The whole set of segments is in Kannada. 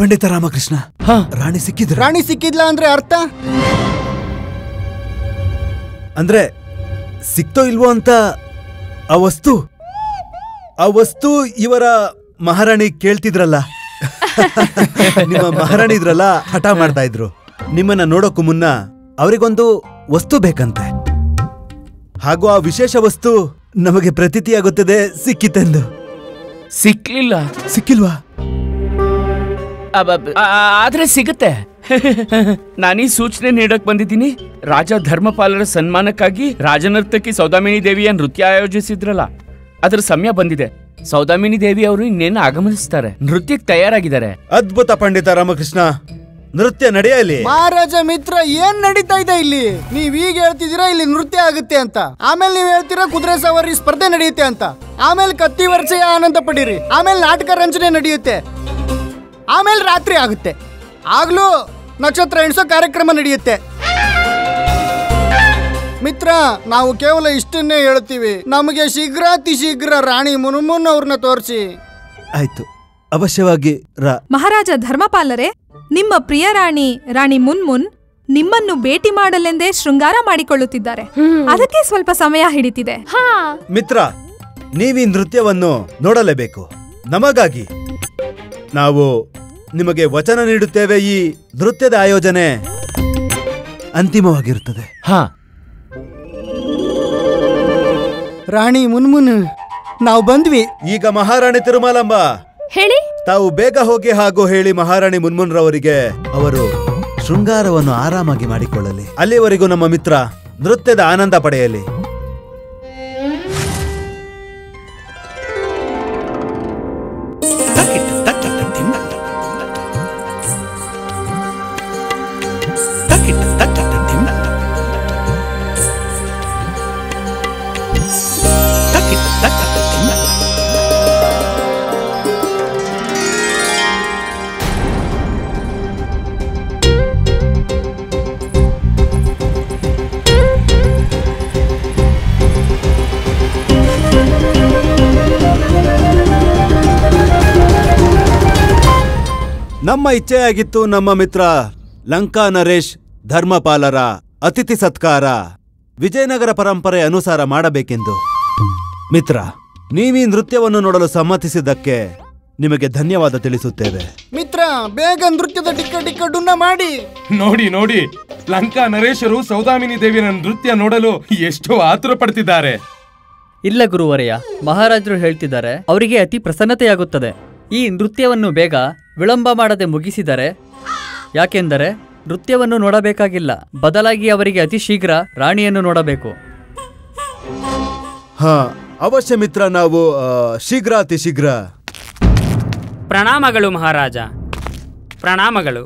ಪಂಡಿತ ರಾಮಕೃಷ್ಣ, ರಾಣಿ ಸಿಕ್ಕಿದ್ರು. ರಾಣಿ ಸಿಕ್ಕಿದ್ಲ ಅಂದ್ರೆ ಅರ್ಥ? ಅಂದ್ರೆ ಸಿಕ್ತೋ ಇಲ್ವೋ ಅಂತ ಆ ವಸ್ತು ಇವರ ಮಹಾರಾಣಿ ಕೇಳ್ತಿದ್ರಲ್ಲ. ನಿಮ್ಮ ಮಹಾರಾಣಿ ಇದ್ರಲ್ಲ, ಹಠ ಮಾಡ್ತಾ ಇದ್ರು. ನಿಮ್ಮನ್ನ ನೋಡೋಕು ಮುನ್ನ ಅವರಿಗೊಂದು ವಸ್ತು ಬೇಕಂತೆ. ಹಾಗೂ ಆ ವಿಶೇಷ ವಸ್ತು ನಮಗೆ ಪ್ರತೀತಿಯಾಗುತ್ತದೆ ಸಿಕ್ಕಿತೆಂದು. ಸಿಕ್ಕಿಲ್ವಾ? ಆದ್ರೆ ಸಿಗುತ್ತೆ. ನಾನೀ ಸೂಚನೆ ನೀಡಕ್ ಬಂದಿದ್ದೀನಿ. ರಾಜ ಧರ್ಮಪಾಲರ ಸನ್ಮಾನಕ್ಕಾಗಿ ರಾಜನರ್ತಕಿ ಸೌದಾಮಿನಿ ದೇವಿಯ ನೃತ್ಯ ಆಯೋಜಿಸಿದ್ರಲ್ಲ, ಅದರ ಸಮಯ ಬಂದಿದೆ. ಸೌದಾಮಿನಿ ದೇವಿ ಅವರು ಇನ್ನೇನು ಆಗಮನಿಸ್ತಾರೆ. ನೃತ್ಯಕ್ಕೆ ತಯಾರಾಗಿದ್ದಾರೆ. ಅದ್ಭುತ ಪಂಡಿತ ರಾಮಕೃಷ್ಣ, ನೃತ್ಯ ನಡೆಯಲಿ. ಮಹಾರಾಜ ಮಿತ್ರ, ಏನ್ ನಡೀತಾ ಇದೆ ಇಲ್ಲಿ? ನೀವ್ ಈಗ ಹೇಳ್ತಿದ್ದೀರಾ ಇಲ್ಲಿ ನೃತ್ಯ ಆಗುತ್ತೆ ಅಂತ, ಆಮೇಲೆ ನೀವ್ ಹೇಳ್ತೀರಾ ಕುದುರೆ ಸವಾರಿ ಸ್ಪರ್ಧೆ ನಡೆಯುತ್ತೆ ಅಂತ, ಆಮೇಲೆ ಕತ್ತಿ ವರ್ಷೆಯ ಆನಂದ ಪಡೀರಿ, ಆಮೇಲೆ ನಾಟಕ ರಂಜನೆ ನಡೆಯುತ್ತೆ, ಆಮೇಲೆ ರಾತ್ರಿ ಆಗುತ್ತೆ, ಆಗ್ಲೂ ನಕ್ಷತ್ರ ಎಣಿಸೋ ಕಾರ್ಯಕ್ರಮ ನಡೆಯುತ್ತೆ. ಮಿತ್ರ, ನಾವು ಕೇವಲ ಇಷ್ಟನ್ನೇ ಹೇಳ್ತೀವಿ. ನಮಗೆ ಶೀಘ್ರಾತಿ ಶೀಘ್ರ ರಾಣಿ ಮುನ್ಮುನ್ ಅವ್ರನ್ನ ತೋರಿಸಿ. ಆಯ್ತು, ಅವಶ್ಯವಾಗಿ. ಮಹಾರಾಜ ಧರ್ಮಪಾಲರೇ, ನಿಮ್ಮ ಪ್ರಿಯ ರಾಣಿ ಮುನ್ಮುನ್ ನಿಮ್ಮನ್ನು ಭೇಟಿ ಮಾಡಲೆಂದೇ ಶೃಂಗಾರ ಮಾಡಿಕೊಳ್ಳುತ್ತಿದ್ದಾರೆ. ಅದಕ್ಕೆ ಸ್ವಲ್ಪ ಸಮಯ ಹಿಡಿತಿದೆ. ಮಿತ್ರ, ನೀವೀ ನೃತ್ಯವನ್ನು ನೋಡಲೇಬೇಕು. ನಮಗಾಗಿ ನಾವು ನಿಮಗೆ ವಚನ ನೀಡುತ್ತೇವೆ. ಈ ನೃತ್ಯದ ಆಯೋಜನೆ ಅಂತಿಮವಾಗಿರುತ್ತದೆ. ರಾಣಿ ಮುನ್ಮುನ್, ನಾವು ಬಂದ್ವಿ. ಈಗ ಮಹಾರಾಣಿ ತಿರುಮಲಾಂಬ ಹೇಳಿ. ತಾವು ಬೇಗ ಹೋಗಿ ಹಾಗೂ ಹೇಳಿ ಮಹಾರಾಣಿ ಮುನ್ಮುನ್ ರವರಿಗೆ ಅವರು ಶೃಂಗಾರವನ್ನು ಆರಾಮಾಗಿ ಮಾಡಿಕೊಳ್ಳಲಿ. ಅಲ್ಲಿವರೆಗೂ ನಮ್ಮ ಮಿತ್ರ ನೃತ್ಯದ ಆನಂದ ಪಡೆಯಲಿ. ನಮ್ಮ ಇಚ್ಛೆಯಾಗಿತ್ತು ನಮ್ಮ ಮಿತ್ರ ಲಂಕಾ ನರೇಶ್ ಧರ್ಮಪಾಲರ ಅತಿಥಿ ಸತ್ಕಾರ ವಿಜಯನಗರ ಪರಂಪರೆ ಅನುಸಾರ ಮಾಡಬೇಕೆಂದು. ಮಿತ್ರ, ನೀವೀ ನೃತ್ಯವನ್ನು ನೋಡಲು ಸಮ್ಮತಿಸಿದ್ದಕ್ಕೆ ನಿಮಗೆ ಧನ್ಯವಾದ ತಿಳಿಸುತ್ತೇವೆ. ಮಿತ್ರ, ಬೇಗ ನೃತ್ಯದ ಟಿಕೆಟ್ ಮಾಡಿ. ನೋಡಿ, ಲಂಕಾ ನರೇಶರು ಸೌದಾಮಿನಿ ದೇವಿಯ ನೃತ್ಯ ನೋಡಲು ಎಷ್ಟು ಆತುರ ಪಡ್ತಿದ್ದಾರೆ. ಇಲ್ಲ ಗುರುವರೆಯ, ಮಹಾರಾಜರು ಹೇಳ್ತಿದ್ದಾರೆ ಅವರಿಗೆ ಅತಿ ಪ್ರಸನ್ನತೆಯಾಗುತ್ತದೆ. ಈ ನೃತ್ಯವನ್ನು ಬೇಗ ವಿಳಂಬ ಮಾಡದೆ ಮುಗಿಸಿದರೆ, ಯಾಕೆಂದರೆ ನೃತ್ಯವನ್ನು ನೋಡಬೇಕಾಗಿಲ್ಲ, ಬದಲಾಗಿ ಅವರಿಗೆ ಅತಿ ಶೀಘ್ರ ರಾಣಿಯನ್ನು ನೋಡಬೇಕು. ಅವಶ್ಯ ಮಿತ್ರ, ನಾವು ಅತಿ ಶೀಘ್ರ. ಪ್ರಣಾಮಗಳು ಮಹಾರಾಜ. ಪ್ರಣಾಮಗಳು.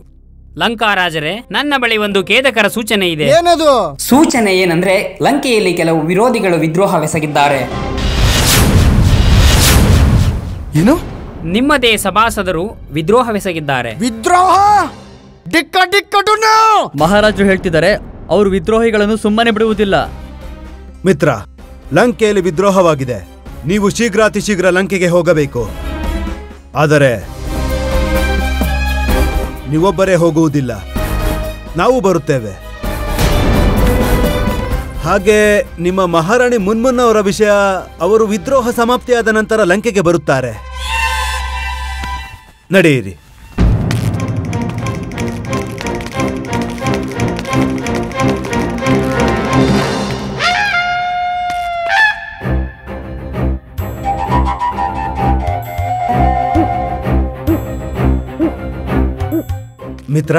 ಲಂಕಾರಾಜರೇ, ನನ್ನ ಬಳಿ ಒಂದು ಖೇದಕರ ಸೂಚನೆ ಇದೆ. ಏನದು? ಸೂಚನೆ ಏನಂದ್ರೆ, ಲಂಕೆಯಲ್ಲಿ ಕೆಲವು ವಿರೋಧಿಗಳು ವಿದ್ರೋಹವೆಸಗಿದ್ದಾರೆ. ಏನು? ನಿಮ್ಮದೇ ಸಭಾಸದರು ವಿದ್ರೋಹವೆಸಗಿದ್ದಾರೆ. ವಿದ್ರೋಹ? ಮಹಾರಾಜರು ಹೇಳ್ತಿದ್ದಾರೆ ಅವರು ವಿದ್ರೋಹಿಗಳನ್ನು ಸುಮ್ಮನೆ ಬಿಡುವುದಿಲ್ಲ. ಮಿತ್ರ, ಲಂಕೆಯಲ್ಲಿ ವಿದ್ರೋಹವಾಗಿದೆ. ನೀವು ಅತಿ ಶೀಘ್ರ ಲಂಕೆಗೆ ಹೋಗಬೇಕು. ಆದರೆ ನೀವೊಬ್ಬರೇ ಹೋಗುವುದಿಲ್ಲ, ನಾವು ಬರುತ್ತೇವೆ. ಹಾಗೆ ನಿಮ್ಮ ಮಹಾರಾಣಿ ಮುನ್ಮುನ್ ಅವರ ವಿಷಯ, ಅವರು ವಿದ್ರೋಹ ಸಮಾಪ್ತಿಯಾದ ನಂತರ ಲಂಕೆಗೆ ಬರುತ್ತಾರೆ. ನಡೆಯಿರಿ. ಮಿತ್ರ,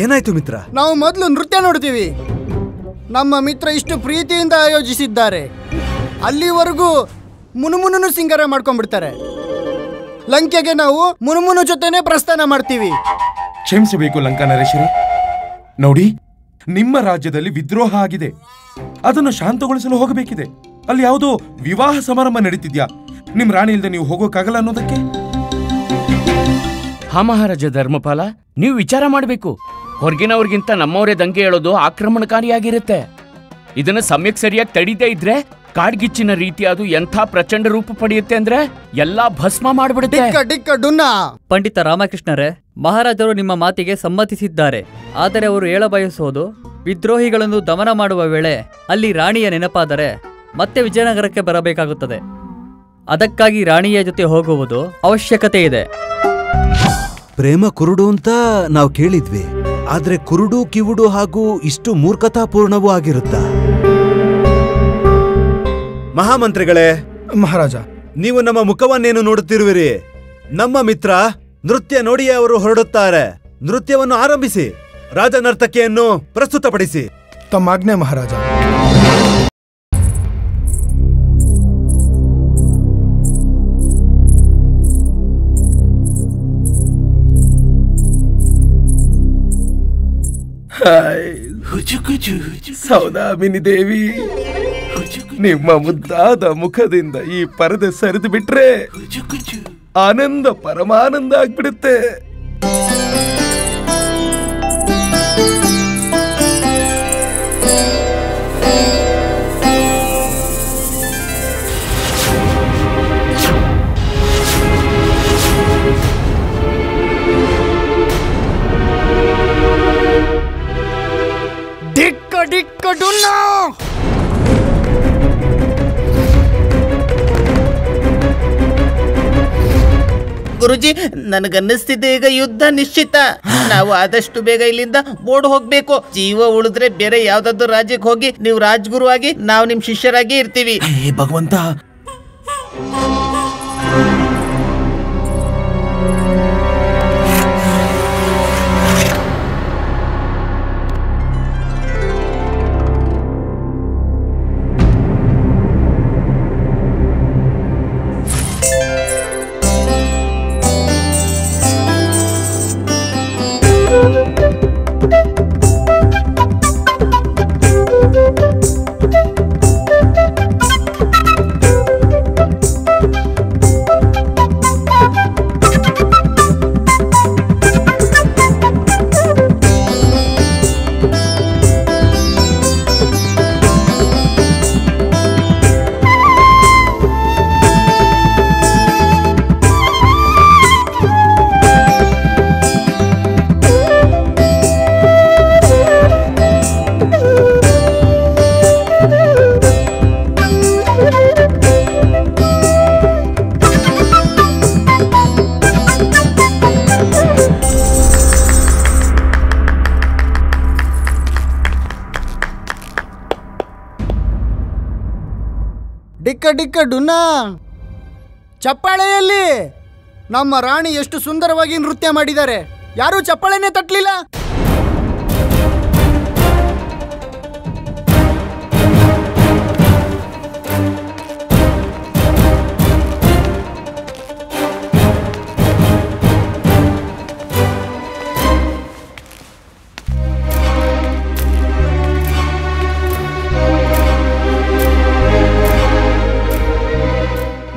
ಏನಾಯ್ತು ಮಿತ್ರ? ನಾವು ಮೊದಲು ನೃತ್ಯ ನೋಡ್ತೀವಿ. ನಮ್ಮ ಮಿತ್ರ ಇಷ್ಟು ಪ್ರೀತಿಯಿಂದ ಆಯೋಜಿಸಿದ್ದಾರೆ, ಅಲ್ಲಿವರೆಗೂ ಮುನುಮುನು ಸಿಂಗಾರ ಮಾಡ್ಕೊಂಡ್ಬಿಡ್ತಾರೆ. ಲಂಕೆಗೆ ನಾವು ಮುನುಮುನು ಜೊತೆನೆ ಪ್ರಸ್ಥಾನ ಮಾಡ್ತೀವಿ. ಕ್ಷಮಿಸಬೇಕು ಲಂಕಾ ನರೇಶರೇ. ನೋಡಿ, ನಿಮ್ಮ ರಾಜ್ಯದಲ್ಲಿ ವಿದ್ರೋಹ ಆಗಿದೆ, ಅದನ್ನು ಶಾಂತಗೊಳಿಸಲು ಹೋಗಬೇಕಿದೆ. ಅಲ್ಲಿ ಯಾವುದೋ ವಿವಾಹ ಸಮಾರಂಭ ನಡೀತಿದ್ಯಾ? ನಿಮ್ ರಾಣಿ ಇಲ್ದೆ ನೀವು ಹೋಗೋಕ್ಕಾಗಲ್ಲ ಅನ್ನೋದಕ್ಕೆ? ಮಹಾರಾಜ ಧರ್ಮಪಾಲ, ನೀವು ವಿಚಾರ ಮಾಡಬೇಕು. ಹೊರಗಿನವ್ರಿಗಿಂತ ನಮ್ಮವರೇ ದಂಗೆ ಹೇಳೋದು ಆಕ್ರಮಣಕಾರಿಯಾಗಿರುತ್ತೆ. ಇದನ್ನ ಸಮಯಕ್ಕೆ ಸರಿಯಾಗಿ ತಡೀದೇ ಇದ್ರೆ ಕಾಡ್ಗಿಚ್ಚಿನ ರೀತಿ ಅದು ಎಂಥ ಪ್ರಚಂಡ ರೂಪ ಪಡೆಯುತ್ತೆ ಅಂದ್ರೆ ಎಲ್ಲಾ ಭಸ್ಮ ಮಾಡ್ಬಿಡುತ್ತೆ. ಡಿಕ್ಕ ಡಿಕ್ಕ ಡುನ್ನ. ಪಂಡಿತ ರಾಮಕೃಷ್ಣರೇ, ಮಹಾರಾಜರು ನಿಮ್ಮ ಮಾತಿಗೆ ಸಮ್ಮತಿಸಿದ್ದಾರೆ. ಆದರೆ ಅವರು ಹೇಳಬಯಸೋದು, ವಿದ್ರೋಹಿಗಳನ್ನು ದಮನ ಮಾಡುವ ವೇಳೆ ಅಲ್ಲಿ ರಾಣಿಯ ನೆನಪಾದರೆ ಮತ್ತೆ ವಿಜಯನಗರಕ್ಕೆ ಬರಬೇಕಾಗುತ್ತದೆ. ಅದಕ್ಕಾಗಿ ರಾಣಿಯ ಜೊತೆ ಹೋಗುವುದು ಅವಶ್ಯಕತೆ ಇದೆ. ಪ್ರೇಮ ಕುರುಡು ಅಂತ ನಾವು ಕೇಳಿದ್ವಿ, ಆದ್ರೆ ಕುರುಡು ಕಿವುಡು ಹಾಗೂ ಇಷ್ಟು ಮೂರ್ಖತಾಪೂರ್ಣವೂ ಆಗಿರುತ್ತಾ? ಮಹಾಮಂತ್ರಿಗಳೇ, ಮಹಾರಾಜ, ನೀವು ನಮ್ಮ ಮುಖವನ್ನೇನು ನೋಡುತ್ತಿರುವಿರಿ? ನಮ್ಮ ಮಿತ್ರ ನೃತ್ಯ ನೋಡಿಯೇ ಅವರು ಹೊರಡುತ್ತಾರೆ. ನೃತ್ಯವನ್ನು ಆರಂಭಿಸಿ, ರಾಜ ನರ್ತಕಿಯನ್ನು ಪ್ರಸ್ತುತಪಡಿಸಿ. ತಮ್ಮ ಆಜ್ಞೆ ಮಹಾರಾಜ. ಸೌದಾಮಿನಿ ದೇವಿ, ನಿಮ್ಮ ಮುದ್ದಾದ ಮುಖದಿಂದ ಈ ಪರದೆ ಸರಿದು ಬಿಟ್ರೆ ಆನಂದ ಪರಮಾನಂದ ಆಗ್ಬಿಡುತ್ತೆ. ಡಿಕ್ಕ ಡಿಕ್ಕ ಡುನ್ನ. ಗುರುಜಿ, ನನಗನ್ನಿಸ್ತಿದೆ ಈಗ ಯುದ್ಧ ನಿಶ್ಚಿತ. ನಾವು ಆದಷ್ಟು ಬೇಗ ಇಲ್ಲಿಂದ ಓಡ್ ಹೋಗ್ಬೇಕು. ಜೀವ ಉಳಿದ್ರೆ ಬೇರೆ ಯಾವ್ದಾದ್ರು ರಾಜ್ಯಕ್ಕೆ ಹೋಗಿ ನೀವು ರಾಜ್ಗುರು ಆಗಿ ನಾವು ನಿಮ್ ಶಿಷ್ಯರಾಗಿ ಇರ್ತೀವಿ. ಭಗವಂತ, ಡಿಕ್ಕ ಡಿಕ್ಕ ಡುನ್ನ. ಚಪ್ಪಾಳೆಯಲ್ಲಿ ನಮ್ಮ ರಾಣಿ ಎಷ್ಟು ಸುಂದರವಾಗಿ ನೃತ್ಯ ಮಾಡಿದ್ದಾರೆ. ಯಾರೂ ಚಪ್ಪಾಳೆನೇ ತಟ್ಟಲಿಲ್ಲ.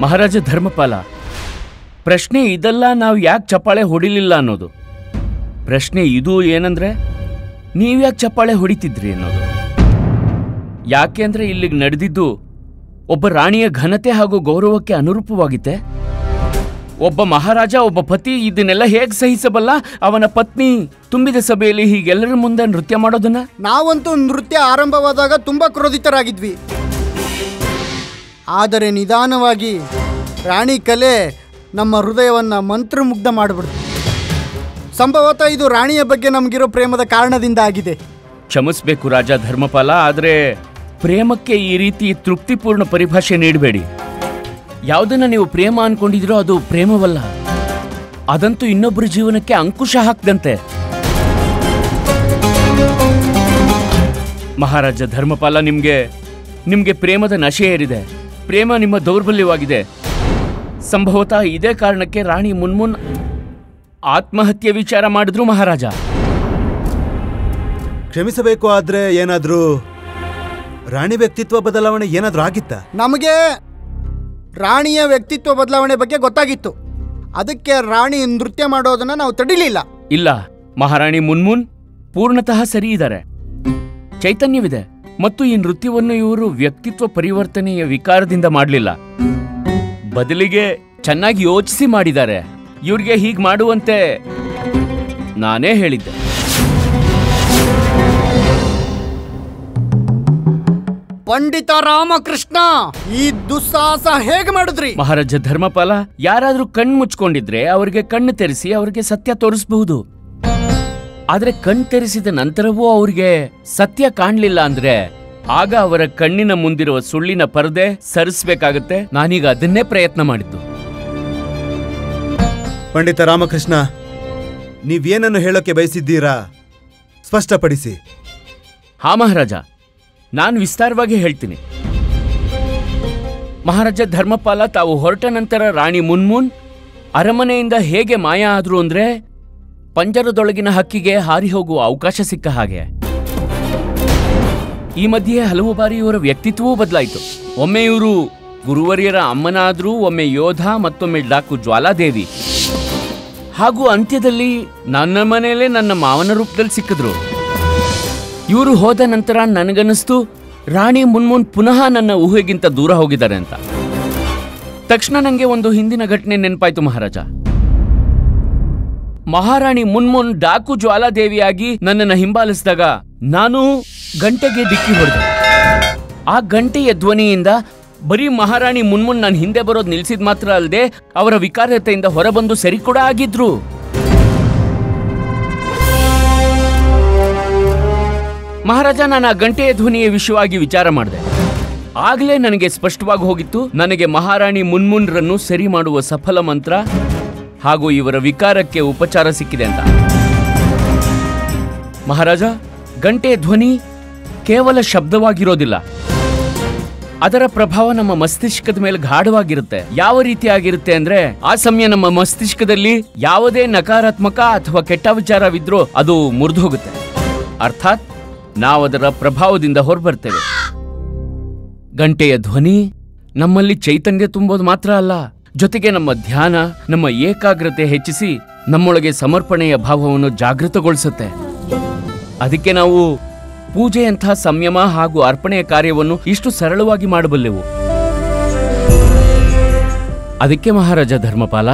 ಮಹಾರಾಜ ಧರ್ಮಪಾಲ, ಪ್ರಶ್ನೆ ಇದೆಲ್ಲ ನಾವು ಯಾಕೆ ಚಪ್ಪಾಳೆ ಹೊಡಿಲಿಲ್ಲ ಅನ್ನೋದು. ಪ್ರಶ್ನೆ ಇದು ಏನಂದ್ರೆ, ನೀವ್ಯಾಕೆ ಚಪ್ಪಾಳೆ ಹೊಡಿತಿದ್ರಿ ಅನ್ನೋದು. ಯಾಕೆ ಅಂದ್ರೆ ಇಲ್ಲಿಗೆ ನಡೆದಿದ್ದು ಒಬ್ಬ ರಾಣಿಯ ಘನತೆ ಹಾಗೂ ಗೌರವಕ್ಕೆ ಅನುರೂಪವಾಗಿತ್ತೆ. ಒಬ್ಬ ಮಹಾರಾಜ, ಒಬ್ಬ ಪತಿ ಇದನ್ನೆಲ್ಲ ಹೇಗೆ ಸಹಿಸಬಲ್ಲ? ಅವನ ಪತ್ನಿ ತುಂಬಿದ ಸಭೆಯಲ್ಲಿ ಹೀಗೆಲ್ಲರ ಮುಂದೆ ನೃತ್ಯ ಮಾಡೋದನ್ನ. ನಾವಂತೂ ನೃತ್ಯ ಆರಂಭವಾದಾಗ ತುಂಬಾ ಕ್ರೋಧಿತರಾಗಿದ್ವಿ. ಆದರೆ ನಿಧಾನವಾಗಿ ರಾಣಿ ಕಲೆ ನಮ್ಮ ಹೃದಯವನ್ನ ಮಂತ್ರಮುಗ್ಧ ಮಾಡಿಬಿಡ್ತು. ಸಂಭವತಃ ಇದು ರಾಣಿಯ ಬಗ್ಗೆ ನಮಗಿರೋ ಪ್ರೇಮದ ಕಾರಣದಿಂದ ಆಗಿದೆ. ಕ್ಷಮಿಸಬೇಕು ರಾಜ ಧರ್ಮಪಾಲ, ಆದರೆ ಪ್ರೇಮಕ್ಕೆ ಈ ರೀತಿ ತೃಪ್ತಿಪೂರ್ಣ ಪರಿಭಾಷೆ ನೀಡಬೇಡಿ. ಯಾವುದನ್ನ ನೀವು ಪ್ರೇಮ ಅನ್ಕೊಂಡಿದ್ರೋ ಅದು ಪ್ರೇಮವಲ್ಲ. ಅದಂತೂ ಇನ್ನೊಬ್ಬರ ಜೀವನಕ್ಕೆ ಅಂಕುಶ ಹಾಕ್ದಂತೆ. ಮಹಾರಾಜ ಧರ್ಮಪಾಲ, ನಿಮ್ಗೆ ಪ್ರೇಮದ ನಶೆ ಏರಿದೆ. ಪ್ರೇಮ ನಿಮ್ಮ ದೌರ್ಬಲ್ಯವಾಗಿದೆ. ಸಂಭವತಃ ಇದೇ ಕಾರಣಕ್ಕೆ ರಾಣಿ ಮುನ್ಮುನ್ ಆತ್ಮಹತ್ಯೆ ವಿಚಾರ ಮಾಡಿದ್ರು ಮಹಾರಾಜ. ಕ್ಷಮಿಸಬೇಕು, ಆದ್ರೆ ಏನಾದ್ರೂ ರಾಣಿ ವ್ಯಕ್ತಿತ್ವ ಬದಲಾವಣೆ ಏನಾದ್ರೂ ಆಗಿತ್ತಾ? ನಮಗೆ ರಾಣಿಯ ವ್ಯಕ್ತಿತ್ವ ಬದಲಾವಣೆ ಬಗ್ಗೆ ಗೊತ್ತಾಗಿತ್ತು. ಅದಕ್ಕೆ ರಾಣಿ ನೃತ್ಯ ಮಾಡೋದನ್ನ ನಾವು ತಡಿಲಿಲ್ಲ. ಇಲ್ಲ, ಮಹಾರಾಣಿ ಮುನ್ಮುನ್ ಪೂರ್ಣತಃ ಸರಿ ಇದ್ದಾರೆ. ಚೈತನ್ಯವಿದೆ, ಮತ್ತು ಈ ನೃತ್ಯವನ್ನು ಇವರು ವ್ಯಕ್ತಿತ್ವ ಪರಿವರ್ತನೆಯ ವಿಕಾರದಿಂದ ಮಾಡಲಿಲ್ಲ, ಬದಲಿಗೆ ಚೆನ್ನಾಗಿ ಯೋಚಿಸಿ ಮಾಡಿದ್ದಾರೆ. ಇವ್ರಿಗೆ ಹೀಗೆ ಮಾಡುವಂತೆ ನಾನೇ ಹೇಳಿದ್ದೆ. ಪಂಡಿತ ರಾಮಕೃಷ್ಣ, ಈ ದುಸ್ಸಾಹಸ ಹೇಗೆ ಮಾಡಿದ್ರಿ? ಮಹಾರಾಜ ಧರ್ಮಪಾಲ, ಯಾರಾದ್ರೂ ಕಣ್ಣು ಮುಚ್ಕೊಂಡಿದ್ರೆ ಅವರಿಗೆ ಕಣ್ಣು ತೆರೆಸಿ ಅವರಿಗೆ ಸತ್ಯ ತೋರಿಸಬಹುದು. ಆದ್ರೆ ಕಣ್ಣು ತೆರೆಸಿದ ನಂತರವೂ ಅವರಿಗೆ ಸತ್ಯ ಕಾಣ್ಲಿಲ್ಲ ಅಂದ್ರೆ ಆಗ ಅವರ ಕಣ್ಣಿನ ಮುಂದಿರುವ ಸುಳ್ಳಿನ ಪರದೆ ಸರಿಸಬೇಕಾಗುತ್ತೆ. ನಾನೀಗ ಅದನ್ನೇ ಪ್ರಯತ್ನ ಮಾಡಿದ್ದು. ಪಂಡಿತ ರಾಮಕೃಷ್ಣ, ನೀವೇನನ್ನು ಹೇಳೋಕೆ ಬಯಸಿದ್ದೀರಾ ಸ್ಪಷ್ಟಪಡಿಸಿ. ಹಾ ಮಹಾರಾಜ, ನಾನು ವಿಸ್ತಾರವಾಗಿ ಹೇಳ್ತೀನಿ. ಮಹಾರಾಜ ಧರ್ಮಪಾಲ ತಾವು ಹೊರಟ ನಂತರ ರಾಣಿ ಮುನ್ಮುನ್ ಅರಮನೆಯಿಂದ ಹೇಗೆ ಮಾಯ ಆದ್ರು ಅಂದ್ರೆ ಪಂಜರದೊಳಗಿನ ಹಕ್ಕಿಗೆ ಹಾರಿ ಹೋಗುವ ಅವಕಾಶ ಸಿಕ್ಕ ಹಾಗೆ. ಈ ಮಧ್ಯೆ ಹಲವು ಬಾರಿ ಇವರ ವ್ಯಕ್ತಿತ್ವವೂ ಬದಲಾಯಿತು. ಒಮ್ಮೆ ಇವರು ಗುರುವರಿಯರ ಅಮ್ಮನಾದ್ರೂ, ಒಮ್ಮೆ ಯೋಧ, ಮತ್ತೊಮ್ಮೆ ಡಾಕು ಜ್ವಾಲಾದೇವಿ, ಹಾಗೂ ಅಂತ್ಯದಲ್ಲಿ ನನ್ನ ಮನೆಯಲ್ಲೇ ನನ್ನ ಮಾವನ ರೂಪದಲ್ಲಿ ಸಿಕ್ಕಿದ್ರು. ಇವರು ಹೋದ ನಂತರ ನನಗನ್ನಿಸ್ತು ರಾಣಿ ಮುನ್ಮುನ್ ಪುನಃ ನನ್ನ ಊಹೆಗಿಂತ ದೂರ ಹೋಗಿದ್ದಾರೆ ಅಂತ. ತಕ್ಷಣ ನನಗೆ ಒಂದು ಹಿಂದಿನ ಘಟನೆ ನೆನಪಾಯ್ತು ಮಹಾರಾಜ. ಮಹಾರಾಣಿ ಮುನ್ಮುನ್ ಡಾಕು ಜ್ವಾಲಾದೇವಿಯಾಗಿ ನನ್ನನ್ನು ಹಿಂಬಾಲಿಸಿದಾಗ ನಾನು ಗಂಟೆಗೆ ಡಿಕ್ಕಿ ಹೊಡೆದೆ. ಆ ಗಂಟೆಯ ಧ್ವನಿಯಿಂದ ಬರೀ ಮಹಾರಾಣಿ ಮುನ್ಮುನ್ ನಾನು ಹಿಂದೆ ಬರೋದು ನಿಲ್ಸಿದ್ ಮಾತ್ರ ಅಲ್ಲದೆ ಅವರ ವಿಕಾರತೆಯಿಂದ ಹೊರಬಂದು ಸರಿ ಕೂಡ ಆಗಿದ್ರು. ಮಹಾರಾಜ, ನಾನು ಆ ಗಂಟೆಯ ಧ್ವನಿಯ ವಿಷಯವಾಗಿ ವಿಚಾರ ಮಾಡಿದೆ. ಆಗಲೇ ನನಗೆ ಸ್ಪಷ್ಟವಾಗಿ ಹೋಗಿತ್ತು, ನನಗೆ ಮಹಾರಾಣಿ ಮುನ್ಮುನ್ರನ್ನು ಸರಿ ಮಾಡುವ ಸಫಲ ಮಂತ್ರ ಹಾಗೂ ಇವರ ವಿಕಾರಕ್ಕೆ ಉಪಚಾರ ಸಿಕ್ಕಿದೆ ಅಂತ. ಮಹಾರಾಜ, ಗಂಟೆಯ ಧ್ವನಿ ಕೇವಲ ಶಬ್ದವಾಗಿರೋದಿಲ್ಲ, ಅದರ ಪ್ರಭಾವ ನಮ್ಮ ಮಸ್ತಿಷ್ಕದ ಮೇಲೆ ಗಾಢವಾಗಿರುತ್ತೆ. ಯಾವ ರೀತಿಯಾಗಿರುತ್ತೆ ಅಂದ್ರೆ ಆ ಸಮಯ ನಮ್ಮ ಮಸ್ತಿಷ್ಕದಲ್ಲಿ ಯಾವುದೇ ನಕಾರಾತ್ಮಕ ಅಥವಾ ಕೆಟ್ಟ ವಿಚಾರವಿದ್ರೂ ಅದು ಮುರಿದು ಹೋಗುತ್ತೆ. ಅರ್ಥಾತ್ ನಾವದರ ಪ್ರಭಾವದಿಂದ ಹೊರಬರ್ತೇವೆ. ಗಂಟೆಯ ಧ್ವನಿ ನಮ್ಮಲ್ಲಿ ಚೈತನ್ಯ ತುಂಬೋದು ಮಾತ್ರ ಅಲ್ಲ, ಜೊತೆಗೆ ನಮ್ಮ ಧ್ಯಾನ, ನಮ್ಮ ಏಕಾಗ್ರತೆ ಹೆಚ್ಚಿಸಿ ನಮ್ಮೊಳಗೆ ಸಮರ್ಪಣೆಯ ಭಾವವನ್ನು ಜಾಗೃತಗೊಳಿಸುತ್ತೆ. ಅದಕ್ಕೆ ನಾವು ಪೂಜೆಯಂತಹ ಸಂಯಮ ಹಾಗೂ ಅರ್ಪಣೆಯ ಕಾರ್ಯವನ್ನು ಇಷ್ಟು ಸರಳವಾಗಿ ಮಾಡಬಲ್ಲೆವು. ಅದಕ್ಕೆ ಮಹಾರಾಜ ಧರ್ಮಪಾಲ,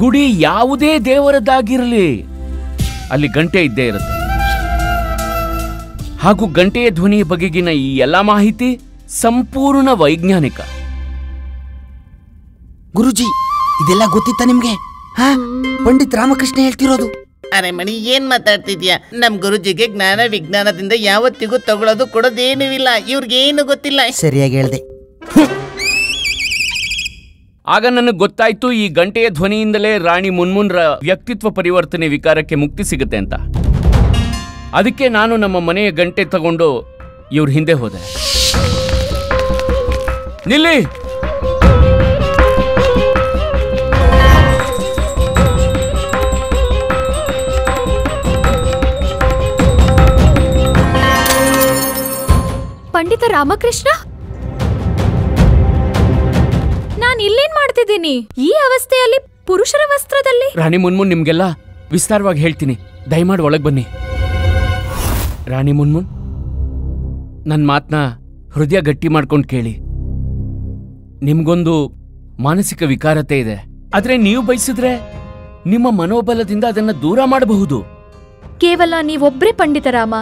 ಗುಡಿ ಯಾವುದೇ ದೇವರದ್ದಾಗಿರಲಿ ಅಲ್ಲಿ ಗಂಟೆ ಇದ್ದೇ ಇರುತ್ತೆ. ಹಾಗೂ ಗಂಟೆಯ ಧ್ವನಿಯ ಬಗೆಗಿನ ಈ ಎಲ್ಲಾ ಮಾಹಿತಿ ಸಂಪೂರ್ಣ ವೈಜ್ಞಾನಿಕ. ಗುರುಜಿ, ಇದೆಲ್ಲ ಗೊತ್ತಿತ್ತ ನಿಮ್ಗೆ? ಪಂಡಿತ್ ರಾಮಕೃಷ್ಣ ಹೇಳ್ತಿರೋದು. ಅರೆ ಮಣಿ, ಏನ್ ಮಾತಾಡ್ತಿದ್ಯಾ? ನಮ್ ಗುರುಜಿಗೆ ಜ್ಞಾನ ವಿಜ್ಞಾನದಿಂದ ಯಾವತ್ತಿಗೂ ತಗೊಳ್ಳೋದು ಕೊಡೋದೇನೂ ಇಲ್ಲ. ಇವ್ರಿಗೇನು ಗೊತ್ತಿಲ್ಲ. ಸರಿಯಾಗಿ ಹೇಳ್ದೆ. ಆಗ ನನಗೆ ಗೊತ್ತಾಯ್ತು ಈ ಗಂಟೆಯ ಧ್ವನಿಯಿಂದಲೇ ರಾಣಿ ಮುನ್ಮುನ್ರ ವ್ಯಕ್ತಿತ್ವ ಪರಿವರ್ತನೆ ವಿಕಾರಕ್ಕೆ ಮುಕ್ತಿ ಸಿಗುತ್ತೆ ಅಂತ. ಅದಕ್ಕೆ ನಾನು ನಮ್ಮ ಮನೆಯ ಗಂಟೆ ತಗೊಂಡು ಇವ್ರ ಹಿಂದೆ ಹೋದೆ. ನಿಲ್ಲಿ! ಪಂಡಿತ ರಾಮಕೃಷ್ಣ, ನಾನು ಇಲ್ಲೇನ್ ಮಾಡ್ತಿದ್ದೀನಿ ಈ ಅವಸ್ಥೆಯಲ್ಲಿ, ಪುರುಷರ ವಸ್ತ್ರದಲ್ಲಿ? ರಾಣಿ ಮುನ್ಮುನ್, ನಿಮ್ಗೆಲ್ಲ ವಿಸ್ತಾರವಾಗಿ ಹೇಳ್ತೀನಿ, ದಯಮಾಡಿ ಒಳಗೆ ಬನ್ನಿ. ರಾಣಿ ಮುನ್ಮುನ್, ನನ್ನ ಮಾತನ್ನ ಹೃದಯ ಗಟ್ಟಿ ಮಾಡ್ಕೊಂಡು ಕೇಳಿ. ನಿಮ್ಗೊಂದು ಮಾನಸಿಕ ವಿಕಾರತೆ ಇದೆ, ಆದ್ರೆ ನೀವು ಬಯಸಿದ್ರೆ ನಿಮ್ಮ ಮನೋಬಲದಿಂದ ಅದನ್ನ ದೂರ ಮಾಡಬಹುದು. ಕೇವಲ ನೀವೊಬ್ರೇ ಪಂಡಿತರಾಮ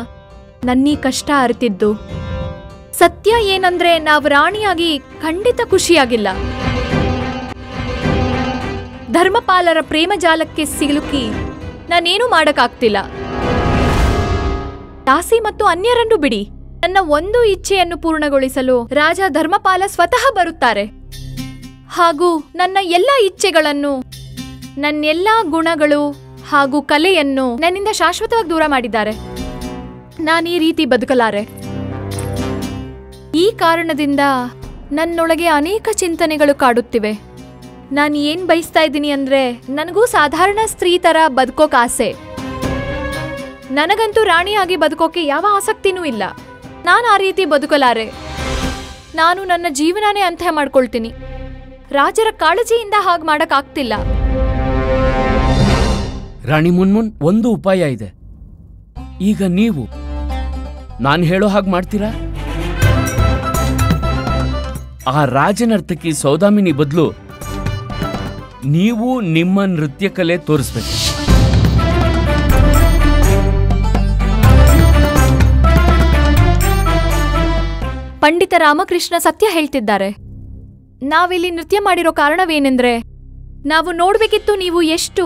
ನನ್ನೀ ಕಷ್ಟ ಅರಿತಿದ್ದು. ಸತ್ಯ ಏನಂದ್ರೆ ನಾವು ರಾಣಿಯಾಗಿ ಖಂಡಿತ ಖುಷಿಯಾಗಿಲ್ಲ. ಧರ್ಮಪಾಲರ ಪ್ರೇಮ ಜಾಲಕ್ಕೆ ಸಿಲುಕಿ ನಾನೇನು ಮಾಡಕ್ಕಾಗ್ತಿಲ್ಲ. ದಾಸಿ ಮತ್ತು ಅನ್ಯರನ್ನು ಬಿಡಿ, ನನ್ನ ಒಂದು ಇಚ್ಛೆಯನ್ನು ಪೂರ್ಣಗೊಳಿಸಲು ರಾಜ ಧರ್ಮಪಾಲ ಸ್ವತಃ ಬರುತ್ತಾರೆ. ಹಾಗೂ ನನ್ನ ಎಲ್ಲ ಇಚ್ಛೆಗಳನ್ನು, ನನ್ನೆಲ್ಲ ಗುಣಗಳು ಹಾಗೂ ಕಲೆಯನ್ನು ನನ್ನಿಂದ ಶಾಶ್ವತವಾಗಿ ದೂರ ಮಾಡಿದ್ದಾರೆ. ನಾನೀ ರೀತಿ ಬದುಕಲಾರೆ. ಈ ಕಾರಣದಿಂದ ನನ್ನೊಳಗೆ ಅನೇಕ ಚಿಂತನೆಗಳು ಕಾಡುತ್ತಿವೆ. ನಾನು ಏನ್ ಬಯಸ್ತಾ ಇದ್ದೀನಿ ಅಂದ್ರೆ, ನನಗೂ ಸಾಧಾರಣ ಸ್ತ್ರೀ ತರ ಬದುಕೋಕ್ ಆಸೆ. ನನಗಂತೂ ರಾಣಿಯಾಗಿ ಬದುಕೋಕೆ ಯಾವ ಆಸಕ್ತಿನೂ ಇಲ್ಲ. ನಾನು ಆ ರೀತಿ ಬದುಕಲಾರೆ. ನಾನು ನನ್ನ ಜೀವನನೇ ಅಂತ್ಯ ಮಾಡ್ಕೊಳ್ತೀನಿ. ರಾಜರ ಕಾಳಜಿಯಿಂದ ಹಾಗೆ ಮಾಡಕ್ಕಾಗ್ತಿಲ್ಲ. ರಾಣಿ ಮುನ್ಮುನ್, ಒಂದು ಉಪಾಯ ಇದೆ. ಈಗ ನೀವು ನಾನು ಹೇಳೋ ಹಾಗೆ ಮಾಡ್ತೀರಾ? ಆ ರಾಜನರ್ತಕಿ ಸೌದಾಮಿನಿ ಬದಲು ನೀವು ನಿಮ್ಮ ನೃತ್ಯ ಕಲೆ ತೋರಿಸ್ಬೇಕು. ಪಂಡಿತ ರಾಮಕೃಷ್ಣ ಸತ್ಯ ಹೇಳ್ತಿದ್ದಾರೆ. ನಾವಿಲ್ಲಿ ನೃತ್ಯ ಮಾಡಿರೋ ಕಾರಣವೇನೆಂದ್ರೆ ನಾವು ನೋಡ್ಬೇಕಿತ್ತು ನೀವು ಎಷ್ಟು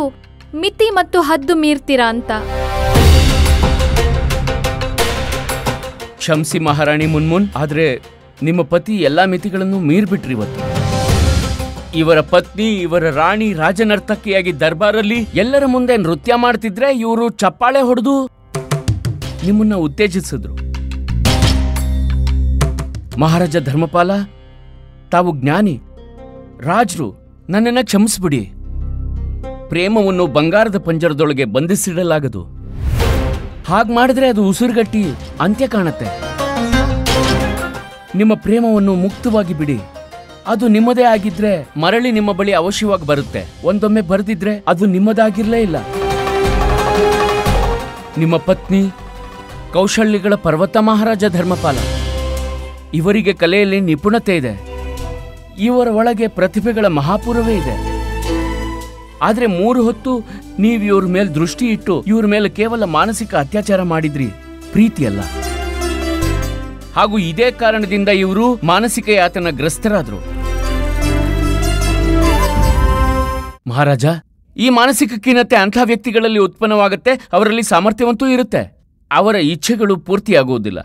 ಮಿತಿ ಮತ್ತು ಹದ್ದು ಮೀರ್ತೀರಾ ಅಂತ. ಕ್ಷಮಿಸಿ ಮಹಾರಾಣಿ ಮುನ್ಮುನ್, ಆದ್ರೆ ನಿಮ್ಮ ಪತಿ ಎಲ್ಲಾ ಮಿತಿಗಳನ್ನು ಮೀರ್ಬಿಟ್ರಿ ಇವತ್ತು. ಇವರ ಪತ್ನಿ, ಇವರ ರಾಣಿ ರಾಜನರ್ತಕಿಯಾಗಿ ದರ್ಬಾರಲ್ಲಿ ಎಲ್ಲರ ಮುಂದೆ ನೃತ್ಯ ಮಾಡ್ತಿದ್ರೆ ಇವರು ಚಪ್ಪಾಳೆ ಹೊಡೆದು ನಿಮ್ಮನ್ನ ಉತ್ತೇಜಿಸಿದ್ರು. ಮಹಾರಾಜ ಧರ್ಮಪಾಲ, ತಾವು ಜ್ಞಾನಿ ರಾಜರು, ನನ್ನನ್ನ ಕ್ಷಮಿಸ್ಬಿಡಿ. ಪ್ರೇಮವನ್ನು ಬಂಗಾರದ ಪಂಜರದೊಳಗೆ ಬಂಧಿಸಿಡಲಾಗದು. ಹಾಗೆ ಮಾಡಿದ್ರೆ ಅದು ಉಸಿರುಗಟ್ಟಿ ಅಂತ್ಯ ಕಾಣುತ್ತೆ. ನಿಮ್ಮ ಪ್ರೇಮವನ್ನು ಮುಕ್ತವಾಗಿ ಬಿಡಿ. ಅದು ನಿಮ್ಮದೇ ಆಗಿದ್ರೆ ಮರಳಿ ನಿಮ್ಮ ಬಳಿ ಅವಶ್ಯವಾಗಿ ಬರುತ್ತೆ. ಒಂದೊಮ್ಮೆ ಬರೆದಿದ್ರೆ ಅದು ನಿಮ್ಮದಾಗಿರ್ಲೇ ಇಲ್ಲ. ನಿಮ್ಮ ಪತ್ನಿ ಕೌಶಲ್ಯಗಳ ಪರ್ವತ ಮಹಾರಾಜ ಧರ್ಮಪಾಲ. ಇವರಿಗೆ ಕಲೆಯಲ್ಲಿ ನಿಪುಣತೆ ಇದೆ. ಇವರ ಒಳಗೆ ಪ್ರತಿಭೆಗಳ ಮಹಾಪುರವೇ ಇದೆ. ಆದ್ರೆ 3 ಹೊತ್ತು ನೀವು ಇವ್ರ ಮೇಲೆ ದೃಷ್ಟಿ ಇಟ್ಟು ಇವ್ರ ಮೇಲೆ ಕೇವಲ ಮಾನಸಿಕ ಅತ್ಯಾಚಾರ ಮಾಡಿದ್ರಿ, ಪ್ರೀತಿಯಲ್ಲ. ಹಾಗೂ ಇದೇ ಕಾರಣದಿಂದ ಇವರು ಮಾನಸಿಕ ಯಾತನ ಗ್ರಸ್ತರಾದ್ರು. ಮಹಾರಾಜ, ಈ ಮಾನಸಿಕ ಖಿನ್ನತೆ ಅಂಥ ವ್ಯಕ್ತಿಗಳಲ್ಲಿ ಉತ್ಪನ್ನವಾಗುತ್ತೆ. ಅವರಲ್ಲಿ ಸಾಮರ್ಥ್ಯವಂತೂ ಇರುತ್ತೆ, ಅವರ ಇಚ್ಛೆಗಳು ಪೂರ್ತಿಯಾಗುವುದಿಲ್ಲ.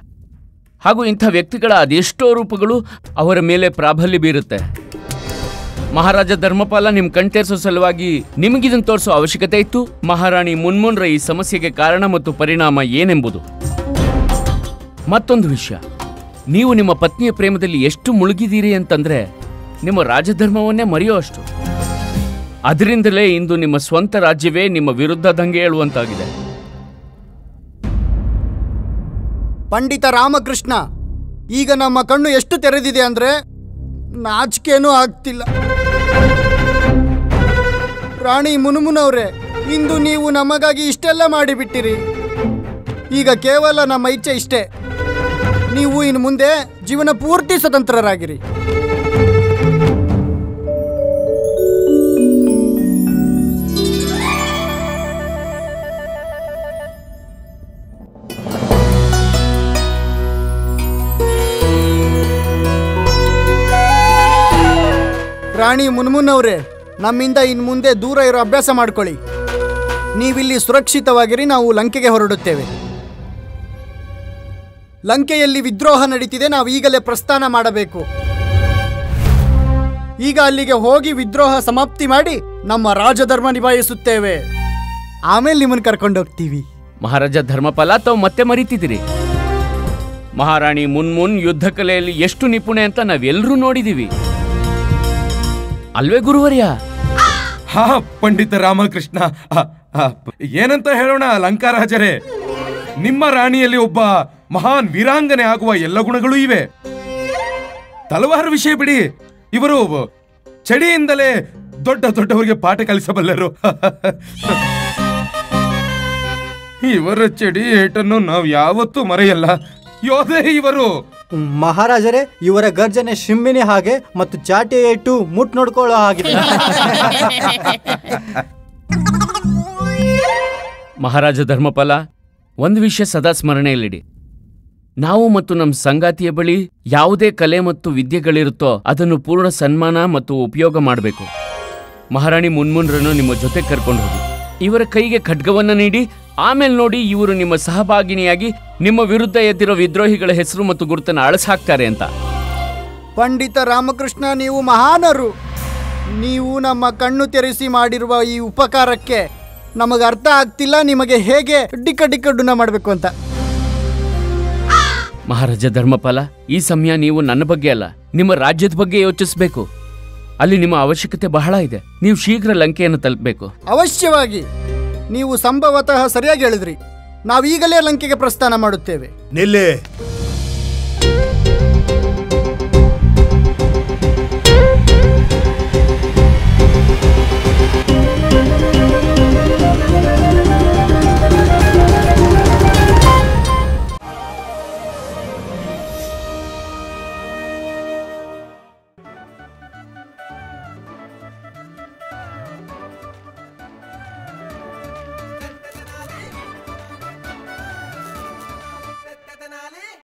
ಹಾಗೂ ಇಂಥ ವ್ಯಕ್ತಿಗಳ ಅದೆಷ್ಟೋ ರೂಪಗಳು ಅವರ ಮೇಲೆ ಪ್ರಾಬಲ್ಯ ಬೀರುತ್ತೆ. ಮಹಾರಾಜ ಧರ್ಮಪಾಲ, ನಿಮ್ ಕಣ್ತೇರಿಸೋ ಸಲುವಾಗಿ ನಿಮಗಿದನ್ನು ತೋರಿಸೋ ಅವಶ್ಯಕತೆ ಇತ್ತು. ಮಹಾರಾಣಿ ಮುನ್ಮುನ್ರ ಈ ಸಮಸ್ಯೆಗೆ ಕಾರಣ ಮತ್ತು ಪರಿಣಾಮ ಏನೆಂಬುದು. ಮತ್ತೊಂದು ವಿಷಯ, ನೀವು ನಿಮ್ಮ ಪತ್ನಿಯ ಪ್ರೇಮದಲ್ಲಿ ಎಷ್ಟು ಮುಳುಗಿದ್ದೀರಿ ಅಂತಂದ್ರೆ ನಿಮ್ಮ ರಾಜಧರ್ಮವನ್ನೇ ಮರೆಯೋ ಅಷ್ಟು. ಅದರಿಂದಲೇ ಇಂದು ನಿಮ್ಮ ಸ್ವಂತ ರಾಜ್ಯವೇ ನಿಮ್ಮ ವಿರುದ್ಧ ದಂಗೆ ಏಳುವಂತಾಗಿದೆ. ಪಂಡಿತ ರಾಮಕೃಷ್ಣ, ಈಗ ನಮ್ಮ ಕಣ್ಣು ಎಷ್ಟು ತೆರೆದಿದೆ ಅಂದ್ರೆ ನಾಚಿಕೆನೂ ಆಗ್ತಿಲ್ಲ. ರಾಣಿ ಮುನ್ಮುನವ್ರೆ, ಇಂದು ನೀವು ನಮಗಾಗಿ ಇಷ್ಟೆಲ್ಲ ಮಾಡಿಬಿಟ್ಟಿರಿ. ಈಗ ಕೇವಲ ನಮ್ಮ ಇಚ್ಛೆ ಇಷ್ಟೇ, ನೀವು ಇನ್ನು ಮುಂದೆ ಜೀವನ ಪೂರ್ತಿ ಸ್ವತಂತ್ರರಾಗಿರಿ. ರಾಣಿ ಮುನ್ಮುನವ್ರೆ, ನಮ್ಮಿಂದ ಇನ್ನು ಮುಂದೆ ದೂರ ಇರೋ ಅಭ್ಯಾಸ ಮಾಡ್ಕೊಳ್ಳಿ. ನೀವಿಲ್ಲಿ ಸುರಕ್ಷಿತವಾಗಿರಿ, ನಾವು ಲಂಕೆಗೆ ಹೊರಡುತ್ತೇವೆ. ಲಂಕೆಯಲ್ಲಿ ವಿದ್ರೋಹ ನಡೀತಿದೆ, ನಾವು ಈಗಲೇ ಪ್ರಸ್ಥಾನ ಮಾಡಬೇಕು. ಈಗ ಅಲ್ಲಿಗೆ ಹೋಗಿ ವಿದ್ರೋಹ ಸಮಾಪ್ತಿ ಮಾಡಿ ನಮ್ಮ ರಾಜಧರ್ಮ ನಿಭಾಯಿಸುತ್ತೇವೆ. ಆಮೇಲೆ ನಿಮ್ಮನ್ನು ಕರ್ಕೊಂಡೋಗ್ತೀವಿ. ಮಹಾರಾಜ ಧರ್ಮಪಾಲ, ತಾವು ಮತ್ತೆ ಮರೀತಿದ್ದೀರಿ. ಮಹಾರಾಣಿ ಮುನ್ಮುನ್ ಯುದ್ಧ ಕಲೆಯಲ್ಲಿ ಎಷ್ಟು ನಿಪುಣೆ ಅಂತ ನಾವೆಲ್ಲರೂ ನೋಡಿದೀವಿ, ಅಲ್ವೇ ಗುರುವರ್ಯ? ಹಾ ಪಂಡಿತ ರಾಮಕೃಷ್ಣ, ಏನಂತ ಹೇಳೋಣ ಲಂಕಾರಾಜರೇ, ನಿಮ್ಮ ರಾಣಿಯಲ್ಲಿ ಒಬ್ಬ ಮಹಾನ್ ವೀರಾಂಗನೆ ಆಗುವ ಎಲ್ಲ ಗುಣಗಳೂ ಇವೆ. ತಲವಾರು ವಿಷಯ ಬಿಡಿ, ಇವರು ಚಡಿಯಿಂದಲೇ ದೊಡ್ಡ ದೊಡ್ಡವರಿಗೆ ಪಾಠ ಕಲಿಸಬಲ್ಲರು. ಇವರ ಚಡಿ ಏಟನ್ನು ನಾವು ಯಾವತ್ತೂ ಮರೆಯಲ್ಲ. ಯೋಧೇ ಇವರು. ಮಹಾರಾಜರೇ, ಇವರ ಗರ್ಜನೆ ಶಿಂಬಿನಿ ಹಾಗೆ ಮತ್ತು ಚಾಟಿ ಏಟು ಮುಟ್ ನೋಡ್ಕೊಳ್ಳೋ ಹಾಗಿದೆ. ಮಹಾರಾಜ ಧರ್ಮಪಾಲ, ಒಂದು ವಿಷಯ ಸದಾ ಸ್ಮರಣೆಯಲ್ಲಿಡಿ. ನಾವು ಮತ್ತು ನಮ್ಮ ಸಂಗಾತಿಯ ಬಳಿ ಯಾವುದೇ ಕಲೆ ಮತ್ತು ವಿದ್ಯೆಗಳಿರುತ್ತೋ ಅದನ್ನು ಪೂರ್ಣ ಸನ್ಮಾನ ಮತ್ತು ಉಪಯೋಗ ಮಾಡಬೇಕು. ಮಹಾರಾಣಿ ಮುನ್ಮುನ್ರನ್ನು ನಿಮ್ಮ ಜೊತೆ ಕರ್ಕೊಂಡು ಹೋಗಿ ಇವರ ಕೈಗೆ ಖಡ್ಗವನ್ನ ನೀಡಿ, ಆಮೇಲೆ ನೋಡಿ ಇವರು ನಿಮ್ಮ ಸಹಭಾಗಿನಿಯಾಗಿ ನಿಮ್ಮ ವಿರುದ್ಧ ಎದ್ದಿರೋ ವಿದ್ರೋಹಿಗಳ ಹೆಸರು ಮತ್ತು ಗುರುತನ್ನು ಅಳಿಸಾಕ್ತಾರೆ ಅಂತ. ಪಂಡಿತ ರಾಮಕೃಷ್ಣ, ನೀವು ಮಹಾನರು. ನೀವು ನಮ್ಮ ಕಣ್ಣು ತೆರೆಸಿ ಮಾಡಿರುವ ಈ ಉಪಕಾರಕ್ಕೆ ನಮಗೆ ಅರ್ಥ ಆಗ್ತಿಲ್ಲ, ನಿಮಗೆ ಹೇಗೆ ಡಿಕ್ಕ ಡುನ ಮಾಡಬೇಕು ಅಂತ. ಮಹಾರಾಜ ಧರ್ಮಪಾಲ, ಈ ಸಮಯ ನೀವು ನನ್ನ ಬಗ್ಗೆ ಅಲ್ಲ, ನಿಮ್ಮ ರಾಜ್ಯದ ಬಗ್ಗೆ ಯೋಚಿಸಬೇಕು. ಅಲ್ಲಿ ನಿಮ್ಮ ಅವಶ್ಯಕತೆ ಬಹಳ ಇದೆ. ನೀವು ಶೀಘ್ರ ಲಂಕೆಯನ್ನು ತಲುಪಬೇಕು. ಅವಶ್ಯವಾಗಿ. ನೀವು ಸಂಭವತಃ ಸರಿಯಾಗಿ ಹೇಳಿದ್ರಿ. ನಾವೀಗಲೇ ಲಂಕೆಗೆ ಪ್ರಸ್ಥಾನ ಮಾಡುತ್ತೇವೆ. ನಿಲ್ಲಿ.